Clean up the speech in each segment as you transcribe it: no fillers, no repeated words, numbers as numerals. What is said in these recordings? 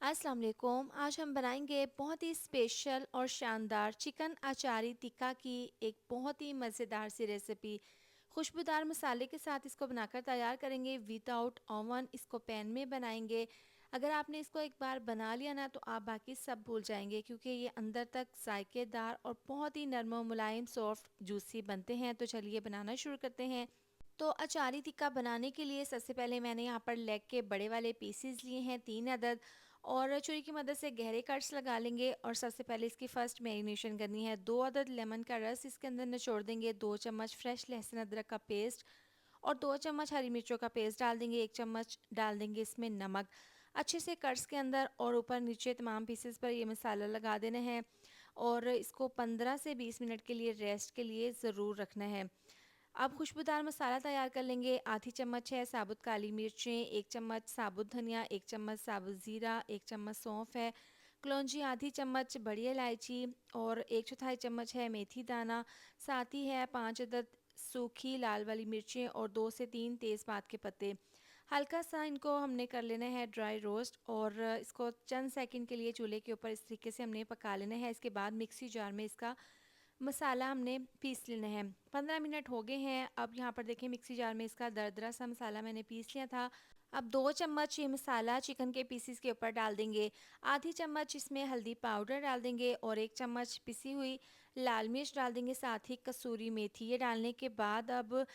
अस्सलाम वालेकुम। आज हम बनाएंगे बहुत ही स्पेशल और शानदार चिकन अचारी टिक्का की एक बहुत ही मज़ेदार सी रेसिपी। खुशबूदार मसाले के साथ इसको बनाकर तैयार करेंगे विदाउट ओवन। इसको पैन में बनाएंगे। अगर आपने इसको एक बार बना लिया ना तो आप बाकी सब भूल जाएंगे, क्योंकि ये अंदर तक जायकेदार और बहुत ही नरम और मुलायम सॉफ्ट जूसी बनते हैं। तो चलिए बनाना शुरू करते हैं। तो अचारी टिक्का बनाने के लिए सबसे पहले मैंने यहाँ पर लेग के बड़े वाले पीसेस लिए हैं 3 अदद, और छुरी की मदद से गहरे कट्स लगा लेंगे। और सबसे पहले इसकी फर्स्ट मैरिनेशन करनी है। 2 अदद लेमन का रस इसके अंदर निचोड़ देंगे। 2 चम्मच फ्रेश लहसुन अदरक का पेस्ट और 2 चम्मच हरी मिर्चों का पेस्ट डाल देंगे। 1 चम्मच डाल देंगे इसमें नमक। अच्छे से कट्स के अंदर और ऊपर नीचे तमाम पीसेस पर ये मसाला लगा देना है और इसको 15 से 20 मिनट के लिए रेस्ट के लिए ज़रूर रखना है। अब खुशबूदार मसाला तैयार कर लेंगे। आधी चम्मच है साबुत काली मिर्चें, 1 चम्मच साबुत धनिया, 1 चम्मच साबुत ज़ीरा, 1 चम्मच सौंफ है, कलौंजी आधी चम्मच, बड़ी इलायची और 1/4 चम्मच है मेथी दाना। साथ ही है 5 अदद सूखी लाल वाली मिर्चें और 2 से 3 तेज़पात के पत्ते। हल्का सा इनको हमने कर लेना है ड्राई रोस्ट और इसको चंद सेकंड के लिए चूल्हे के ऊपर इस तरीके से हमने पका लेना है। इसके बाद मिक्सी जार में इसका मसाला हमने पीस लेना है। 15 मिनट हो गए हैं। अब यहाँ पर देखें मिक्सी जार में इसका दरदरा सा मसाला मैंने पीस लिया था। अब 2 चम्मच ये मसाला चिकन के पीसीस के ऊपर डाल देंगे। आधी चम्मच इसमें हल्दी पाउडर डाल देंगे और 1 चम्मच पिसी हुई लाल मिर्च डाल देंगे, साथ ही कसूरी मेथी। ये डालने के बाद अब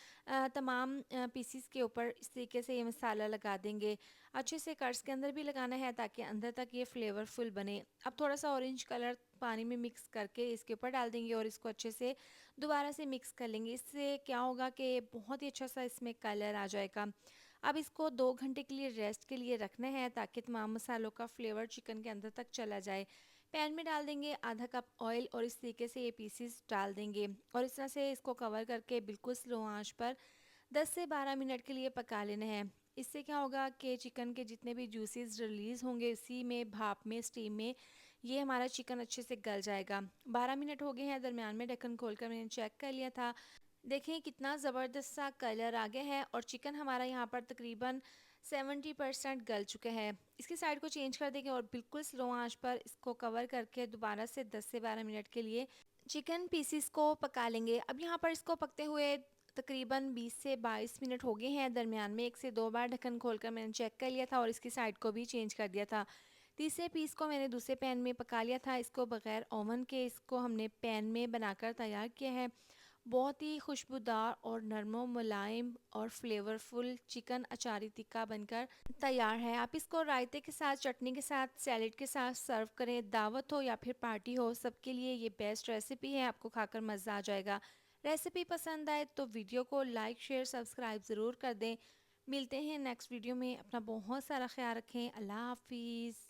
तमाम पीसीस के ऊपर इस तरीके से ये मसाला लगा देंगे। अच्छे से कट्स के अंदर भी लगाना है ताकि अंदर तक ये फ्लेवरफुल बने। अब थोड़ा सा ऑरेंज कलर पानी में मिक्स करके इसके ऊपर डाल देंगे और इसको अच्छे से दोबारा से मिक्स कर लेंगे। इससे क्या होगा कि बहुत ही अच्छा सा इसमें कलर आ जाएगा। अब इसको 2 घंटे के लिए रेस्ट के लिए रखना है ताकि तमाम मसालों का फ्लेवर चिकन के अंदर तक चला जाए। पैन में डाल देंगे आधा कप ऑयल और इस तरीके से ये पीसीस डाल देंगे और इस तरह से इसको कवर करके बिल्कुल स्लो आंच पर 10 से 12 मिनट के लिए पका लेना है। इससे क्या होगा कि चिकन के जितने भी जूसेस रिलीज़ होंगे इसी में भाप में स्टीम में ये हमारा चिकन अच्छे से गल जाएगा। 12 मिनट हो गए हैं। दरमियान में ढक्कन खोलकर मैंने चेक कर लिया था। देखिए कितना ज़बरदस्त सा कलर आ गया है और चिकन हमारा यहाँ पर तकरीबन 70% गल चुका है। इसकी साइड को चेंज कर देंगे और बिल्कुल स्लो आंच पर इसको कवर करके दोबारा से 10 से 12 मिनट के लिए चिकन पीसीस को पका लेंगे। अब यहाँ पर इसको पकते हुए तकरीबन 20 से 22 मिनट हो गए हैं। दरमियान में 1 से 2 बार ढक्कन खोलकर मैंने चेक कर लिया था और इसकी साइड को भी चेंज कर दिया था। तीसरे पीस को मैंने दूसरे पैन में पका लिया था। इसको बगैर ओवन के इसको हमने पैन में बनाकर तैयार किया है। बहुत ही खुशबूदार और नरमो मुलायम और फ्लेवरफुल चिकन अचारी टिक्का बनकर तैयार है। आप इसको रायते के साथ, चटनी के साथ, सैलेड के साथ सर्व करें। दावत हो या फिर पार्टी हो, सबके लिए ये बेस्ट रेसिपी है। आपको खाकर मज़ा आ जाएगा। रेसिपी पसंद आए तो वीडियो को लाइक शेयर सब्सक्राइब ज़रूर कर दें। मिलते हैं नेक्स्ट वीडियो में। अपना बहुत सारा ख्याल रखें। अल्लाह हाफिज़।